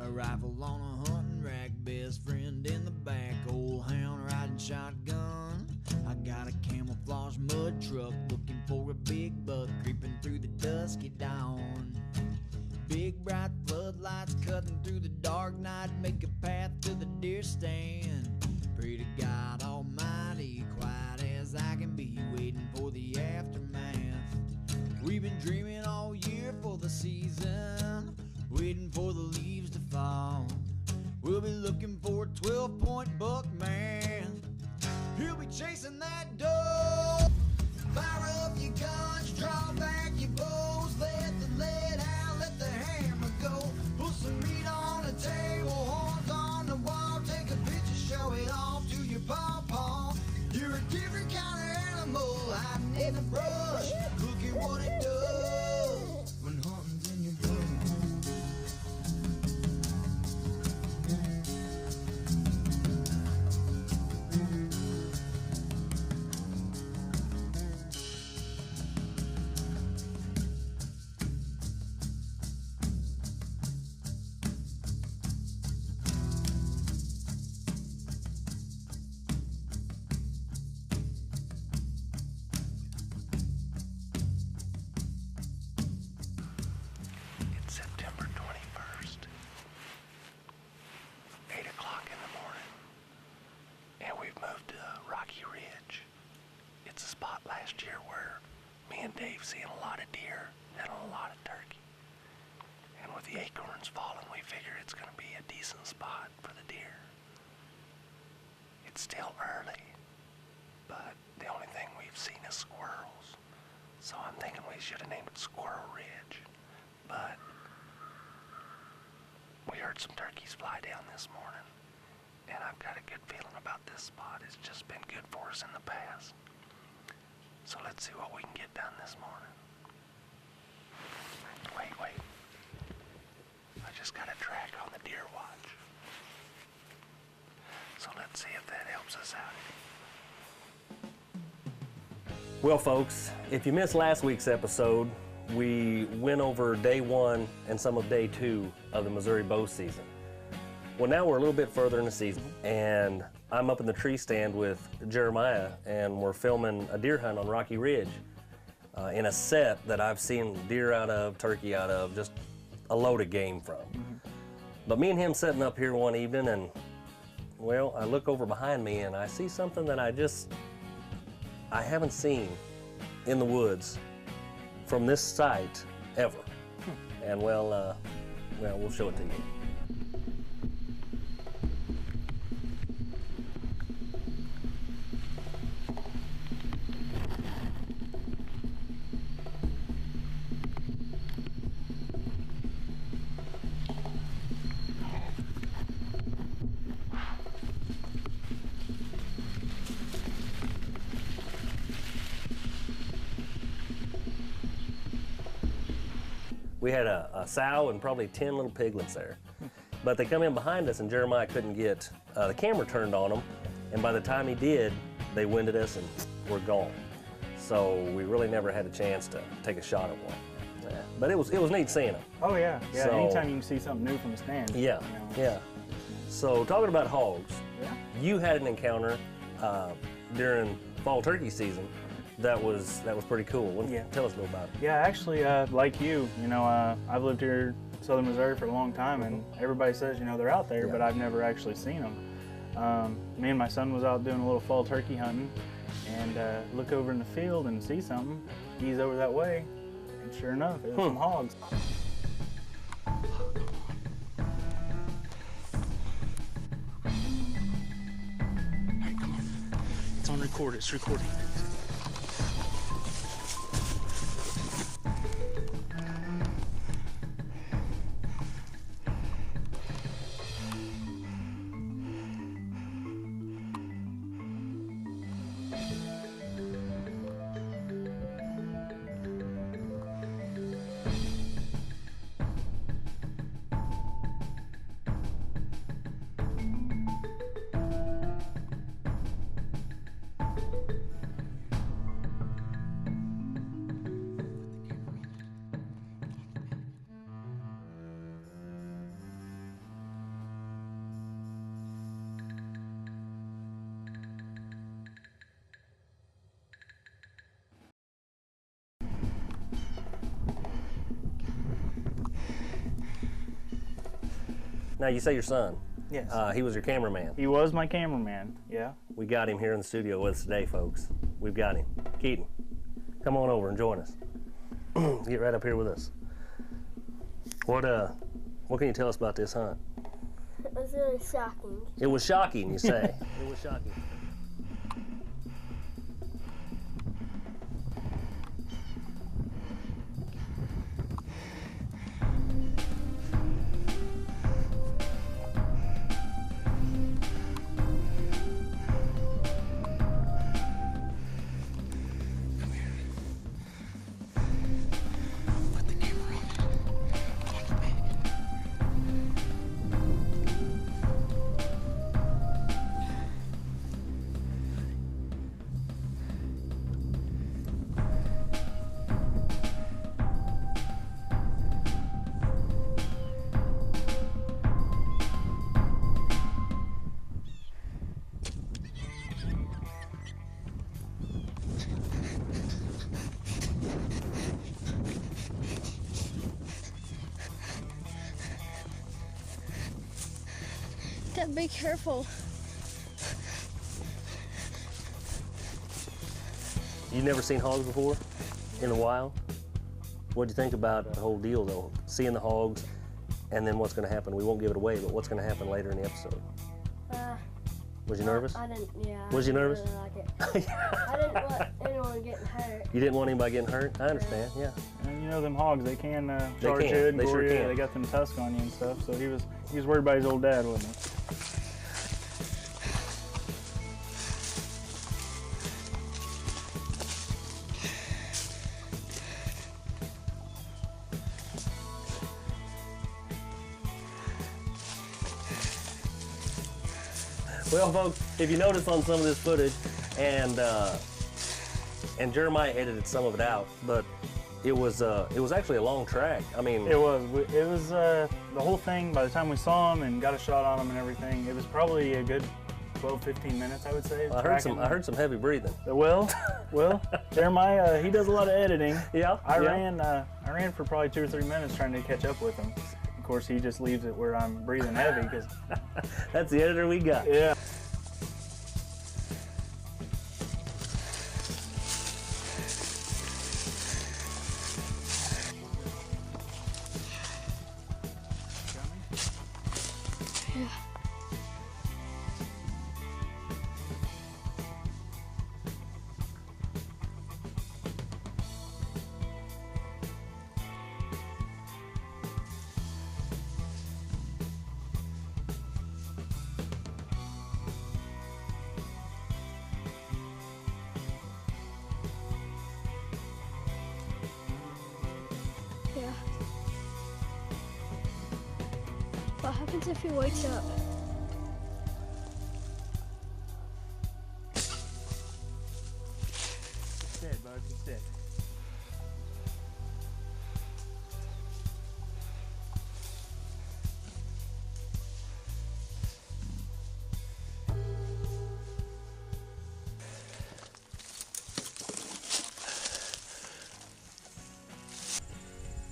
Got a rifle on a hunting rack, best friend in the back, old hound riding shotgun. I got a camouflage mud truck looking for a big buck creeping through the dusky dawn. Big bright floodlights cutting through the dark night make a path to the deer stand. Pray to God Almighty, quiet as I can be, waiting for the aftermath. We've been dreaming all year for the season, waiting for the leaves to fall. We'll be looking for a 12-point buck, man. He'll be chasing that doe. Fire up your guns, draw back your bows, let the lead out, let the hammer go. Put some meat on the table, horns on the wall, take a picture, show it off to your pawpaw. You're a different kind of animal, hiding in the brush. Look at what it does when hunting's in your blood. September 21st, 8 o'clock in the morning, and we've moved to Rocky Ridge. It's a spot last year where me and Dave seen a lot of deer and a lot of turkey. And with the acorns falling, we figure it's going to be a decent spot for the deer. It's still early, but the only thing we've seen is squirrels. So I'm thinking we should have named it Squirrel Ridge. But we heard some turkeys fly down this morning, and I've got a good feeling about this spot. It's just been good for us in the past. So let's see what we can get done this morning. Wait. I just got a track on the deer watch. So let's see if that helps us out. Well, folks, if you missed last week's episode, we went over day 1 and some of day 2 of the Missouri bow season. Well, now we're a little bit further in the season, and I'm up in the tree stand with Jeremiah, and we're filming a deer hunt on Rocky Ridge in a set that I've seen deer out of, turkey out of, just a load of game from. But me and him sitting up here one evening, and well, I look over behind me and I see something that I haven't seen in the woods from this site ever. And well, we'll show it to you. We had a sow and probably 10 little piglets there. But they come in behind us, and Jeremiah couldn't get the camera turned on them. And by the time he did, they winded us and we're gone. So we really never had a chance to take a shot at one. Yeah. But it was neat seeing them. Oh yeah, yeah. So, anytime you can see something new from the stand. Yeah, yeah. So talking about hogs, Yeah. you had an encounter during fall turkey season that was pretty cool. Yeah. Tell us a little about it. Yeah, actually, like you, I've lived here in southern Missouri for a long time, and everybody says, they're out there, Yeah. but I've never actually seen them. Me and my son was out doing a little fall turkey hunting, and look over in the field and see something. He's over that way, and sure enough, it was some hogs. Hey, come on. It's on record. It's recording. Now you say your son. Yes. He was your cameraman. He was my cameraman, yeah. We got him here in the studio with us today, folks. We've got him. Keaton, come on over and join us. Get right up here with us. What can you tell us about this hunt? It was really shocking. It was shocking, you say. It was shocking. Gotta be careful. You never seen hogs before in the wild? What do you think about the whole deal though? Seeing the hogs and then what's going to happen? We won't give it away, but what's going to happen later in the episode? Was you nervous? I didn't, yeah. Was you nervous? Really like it. I didn't want anyone getting hurt. You didn't want anybody getting hurt? I understand, yeah. And you know them hogs, they can charge you and They gore sure you. can. They got them tusks on you and stuff, so he was worried about his old dad, wasn't he? Well, folks, if you notice on some of this footage, and Jeremiah edited some of it out, but it was actually a long track. I mean, It was the whole thing. By the time we saw him and got a shot on him and everything, it was probably a good 12-15 minutes, I would say. I heard some heavy breathing. Well, Jeremiah, he does a lot of editing. Yeah. I ran for probably 2 or 3 minutes trying to catch up with him. Of course, he just leaves it where I'm breathing heavy because. That's the editor we got. Yeah. Yeah. What happens if he wakes up? He's dead, bud. He's dead.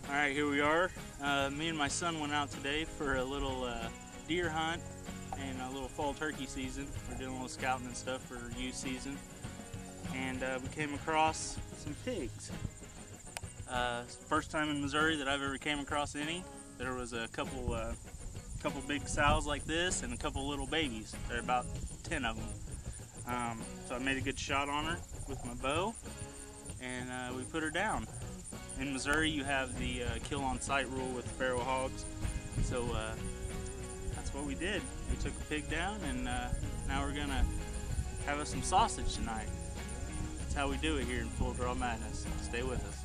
All right, here we are. Me and my son went out today for a little deer hunt and a little fall turkey season. We're doing a little scouting and stuff for youth season. And we came across some pigs. First time in Missouri that I've ever came across any. There was a couple big sows like this and a couple little babies. There are about 10 of them. So I made a good shot on her with my bow, and we put her down. In Missouri, you have the kill on sight rule with feral hogs, so that's what we did. We took a pig down, and now we're gonna have us some sausage tonight. That's how we do it here in Full Draw Madness. Stay with us.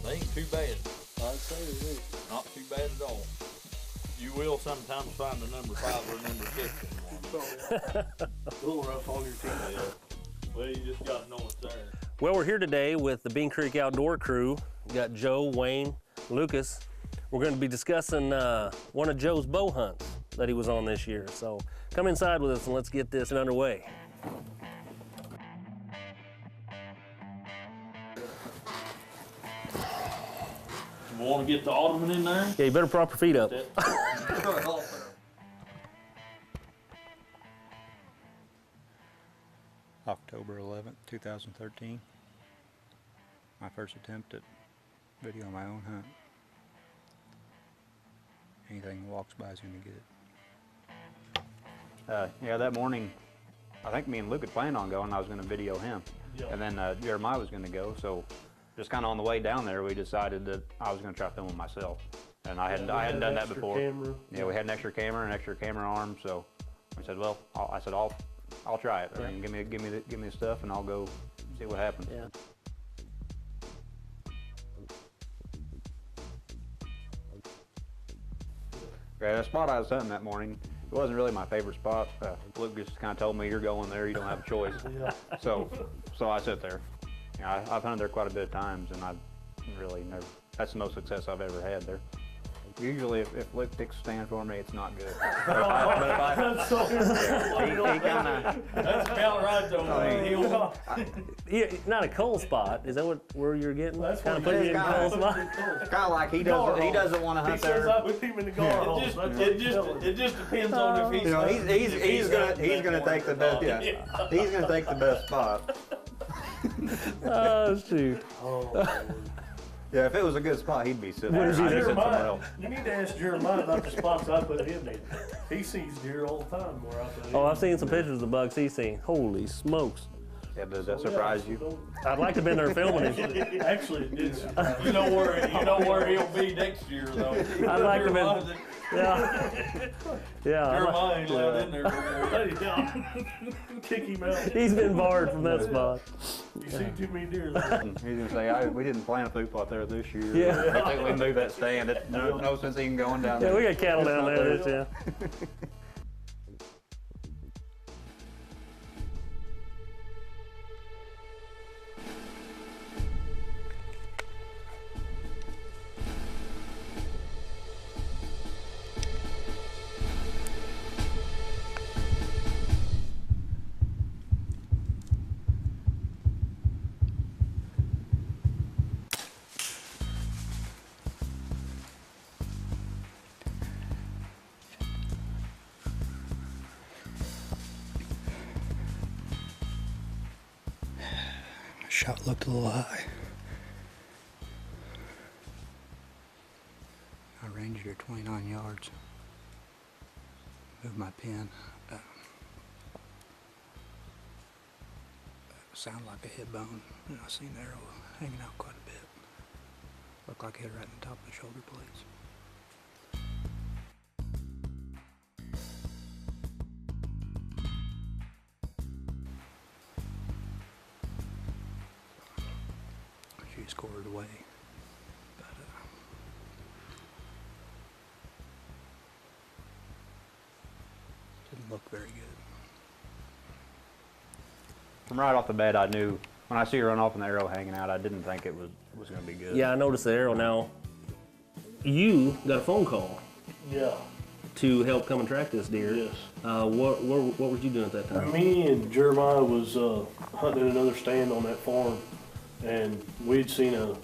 They ain't too bad. I'd say it is. Not too bad at all. You will sometimes find a number 5 or a number 6 in one. A little rough on your teeth. Yeah. Well, you just gotta know it's there. Well, we're here today with the Bean Creek Outdoor crew. We got Joe, Wayne, Lucas. We're going to be discussing one of Joe's bow hunts that he was on this year. So come inside with us and let's get this underway. You want to get the ottoman in there? Yeah, you better prop your feet up. October 11th, 2013. My first attempt at video my own hunt. Anything that walks by is going to get it. Yeah, that morning, I think me and Luke had planned on going. I was going to video him. Yep. And then Jeremiah was going to go. So just kind of on the way down there, we decided that I was going to try filming myself. And I hadn't done that before. Camera. Yeah, we had an extra camera, an extra camera arm. So I said, well, I'll try it. I mean, give me the stuff, and I'll go see what happens. Yeah. Yeah, the spot I was hunting that morning, it wasn't really my favorite spot. Luke just kind of told me, you're going there, you don't have a choice. Yeah. So I sit there. You know, I've hunted there quite a bit of times, and I've really never, that's the most success I've ever had there. Usually, if Luke picks a stand for me, it's not good. That's about right, though. Yeah, not a cold spot. Is that where you're getting? That's kind of what putting you in a cold spot. It's kind of like he doesn't want to hunt He says there. I put him in the guard. It just depends on if he's. You know, he's gonna take the best. Yeah, he's gonna take the best spot. Oh shoot. Oh, Lord. Yeah, if it was a good spot, he'd be sitting What there. is he I'd be doing? sitting somewhere Jeremiah, else. you need to ask Jeremiah about the spots I put him in. He sees deer all the time where I put him. Oh, I've seen some pictures of the bugs he's seen. Holy smokes. Yeah, does that surprise you? I'd like to have been there filming him. Actually, it did surprise me. You know where he'll be next year, though. I'd like to have been. Yeah. Yeah. Jeremiah ain't allowed in there no more. Kick him out. He's been barred from that spot. You see too many deer there. He's gonna say, we didn't plant a food plot there this year. Yeah. I think we moved that stand. No sense even going down there. Yeah, we got cattle down there this year. Shot looked a little high. I ranged her 29 yards. Moved my pin. Sounded like a hip bone, and I seen the arrow hanging out quite a bit. Looked like it hit right in the top of the shoulder blades. She scored away, but didn't look very good. From right off the bat, I knew when I see her run off and the arrow hanging out, I didn't think it was going to be good. Yeah, I noticed the arrow. Now, you got a phone call Yeah. to help come and track this deer. Yes. What were you doing at that time? Me and Jeremiah was hunting another stand on that farm, and we'd seen a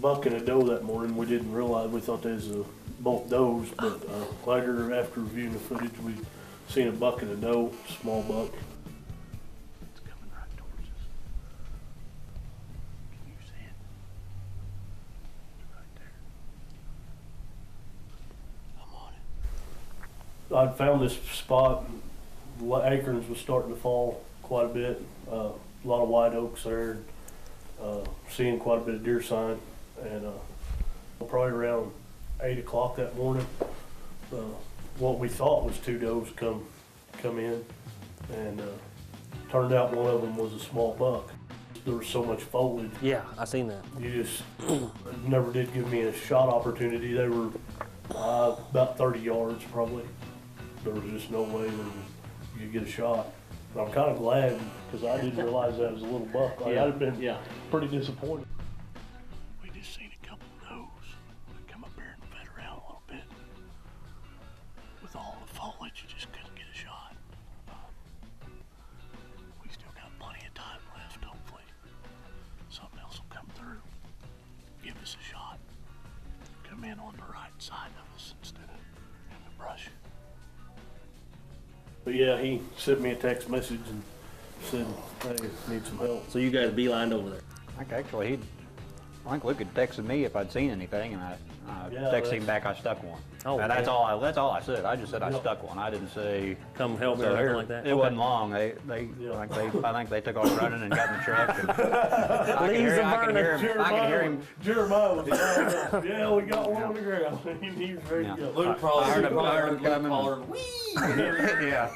buck and a doe that morning. We didn't realize, we thought they was both does, but later after reviewing the footage, we seen a buck and a doe, small buck. It's coming right towards us. Can you see it? Right there. I'm on it. I'd found this spot. Acorns was starting to fall quite a bit. A lot of white oaks there. Seeing quite a bit of deer sign, and probably around 8 o'clock that morning, what we thought was two does come in, and turned out one of them was a small buck. There was so much foliage. Yeah, I seen that. You just never did give me a shot opportunity. They were about 30 yards probably. There was just no way that you could get a shot. But I'm kind of glad, because I didn't realize that was a little buck. I'd have been pretty disappointed. We just seen a couple of those that come up here and fed us a shot. Come in on the right side of us instead of in the brush. But yeah, he sent me a text message and said, hey, need some help. So you guys beelined over there. I think actually I think Luke had texted me if I'd seen anything, and I texted him back I stuck one. Oh, and that's all I said. I just said I stuck one. I didn't say come help me or anything like that. It wasn't long. I think they took off running and got in the truck. And I can hear him. Jeremiah was yeah, we got one on the ground. He was ready to go. Luke probably heard him coming. hollering, wee! Yeah.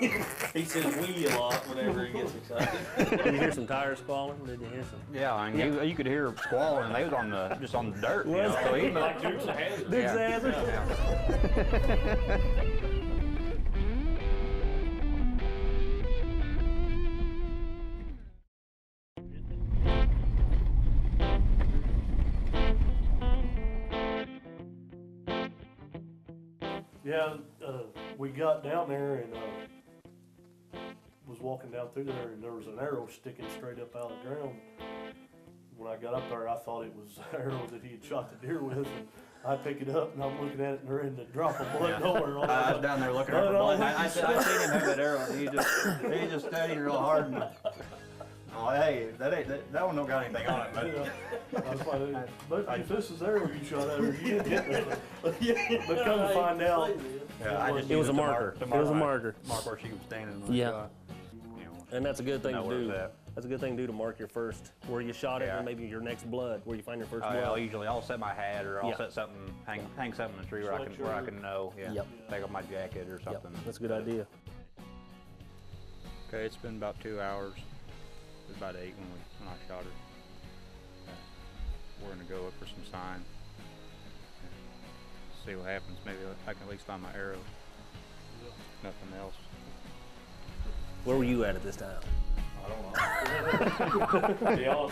He says wee a lot whenever he gets excited. Did you hear some tires squalling? Did you hear some? Yeah, I mean, you could hear squalling, and they was just on the dirt. You know, so he Like Duke's a hazard. Duke's a hazard? Yeah, we got down there and was walking down through there, and there was an arrow sticking straight up out of the ground. When I got up there, I thought it was the arrow that he had shot the deer with. And I pick it up and I'm looking at it, and there isn't a drop of blood nowhere on it. I was down there looking at the blood. I seen him have that arrow, and he just studied real hard. And, oh, hey, that one don't got anything on it. But I was like, but if this is the arrow you shot at her, you didn't hit me. But come to find out, it was a marker. It was a marker. Mark where she was standing. Yeah. And that's a good thing to do. That's a good thing to do to mark your first, where you shot it, and maybe your next blood, where you find your first blood. Yeah, I'll set my hat, or I'll set something, hang something in the tree where I can know. Yeah. Yep. Take off my jacket or something. That's a good idea. Okay, it's been about 2 hours. It was about 8 when I shot her. We're gonna go up for some sign. See what happens. Maybe I can at least find my arrow. Nothing else. Where were you at this time? I don't know.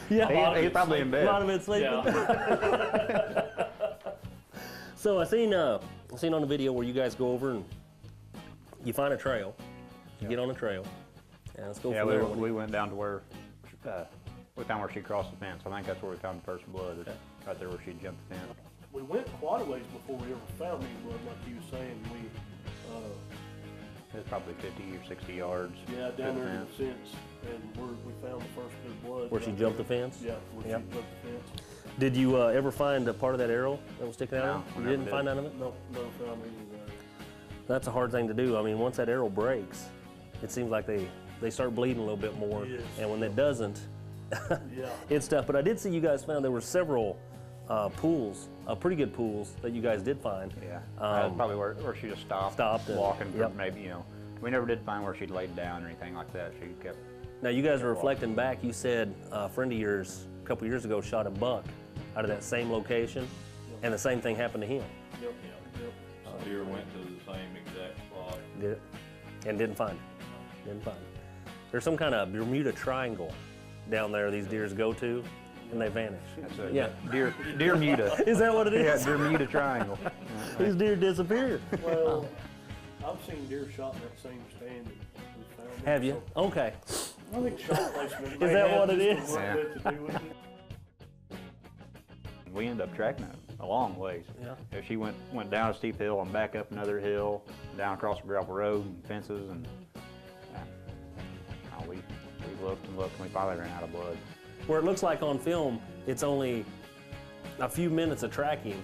Yeah, he's probably in bed. A lot of it sleeping. Yeah. So I seen on the video where you guys go over and you find a trail. You get on a trail. And let's go from there. We went down to where we found where she crossed the fence. I think that's where we found the first blood. Right there where she jumped the fence. we went quite a ways before we ever found any blood, like you were saying. It's probably 50 or 60 yards. Yeah, down there in the fence, and we found the first bit of blood. Where she jumped the fence? Yeah, where she jumped the fence. Did you ever find a part of that arrow that was sticking out? No, you didn't find none of it? No, never found any of that. That's a hard thing to do. I mean, once that arrow breaks, it seems like they start bleeding a little bit more. Yes. And when it doesn't, Yeah. it's tough. But I did see you guys found there were several pools, pretty good pools that you guys did find. Yeah, that's probably where she just stopped and walking for maybe, you know. We never did find where she'd laid down or anything like that. She kept. Now you guys are reflecting back. You said a friend of yours a couple years ago shot a buck out of that same location, and the same thing happened to him. Yep. Deer went to the same exact spot. Did it? And didn't find it. Didn't find it. There's some kind of Bermuda Triangle down there these deers go to, and they vanish. That's deer muta. Is that what it is? Yeah, Bermuda Triangle. These deer disappeared. Well, I've seen deer shot in that same stand that we found. Have you? Okay. I think shot placement. Is that what it is? A little bit to do with it. We ended up tracking her a long ways. Yeah. She went down a steep hill and back up another hill, down across a gravel road and fences, and we looked and looked, and we finally ran out of blood. Where it looks like on film, it's only a few minutes of tracking.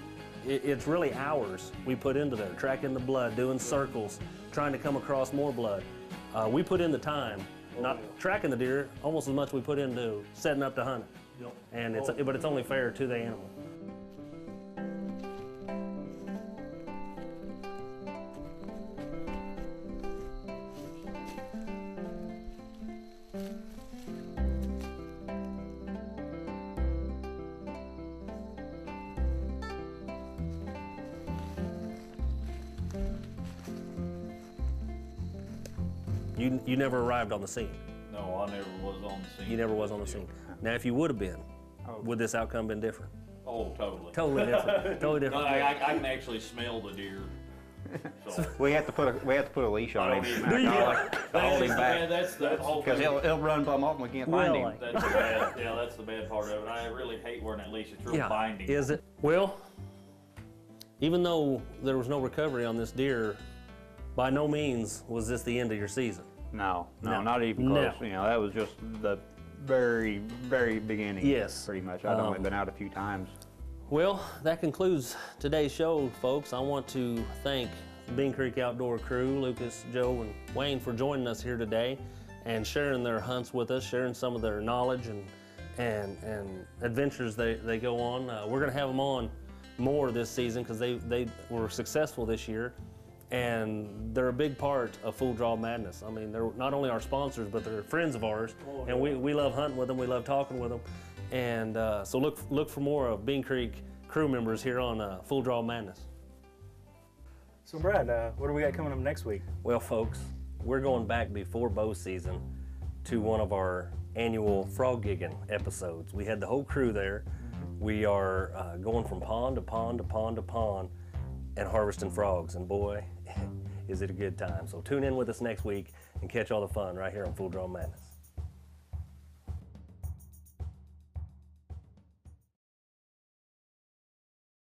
It's really hours we put into there, tracking the blood, doing circles, trying to come across more blood. We put in the time, not tracking the deer, almost as much we put into setting up to hunt it. Yep. And but it's only fair to the animal. You never arrived on the scene. No, I never was on the scene. You never was on the scene. Now, if you would have been, would this outcome been different? Oh, totally. Totally different. Totally No, different. I can actually smell the deer So We have to put a leash on him. Do you? To hold him back. That's the whole Because thing. he'll run bum off and we can't find him. That's the bad. Yeah, that's the bad part of it. I really hate wearing that leash. It's real binding. Is it? Well, even though there was no recovery on this deer, by no means was this the end of your season. No, No. not even No. close. You know, that was just the very, very beginning. Yes. Pretty much. I'd only been out a few times. Well, that concludes today's show, folks. I want to thank Bean Creek Outdoor crew, Lucas, Joe, and Wayne, for joining us here today and sharing their hunts with us, sharing some of their knowledge and adventures they go on. We're going to have them on more this season because they were successful this year, and they're a big part of Full Draw Madness. I mean, they're not only our sponsors, but they're friends of ours, and we love hunting with them. We love talking with them, and so look for more of Bean Creek crew members here on Full Draw Madness. So Brad, what do we got coming up next week? Well, folks, we're going back before bow season to one of our annual frog gigging episodes. We had the whole crew there. We are going from pond to pond to pond to pond and harvesting frogs, and boy, is it a good time. So tune in with us next week and catch all the fun right here on Full Draw Madness.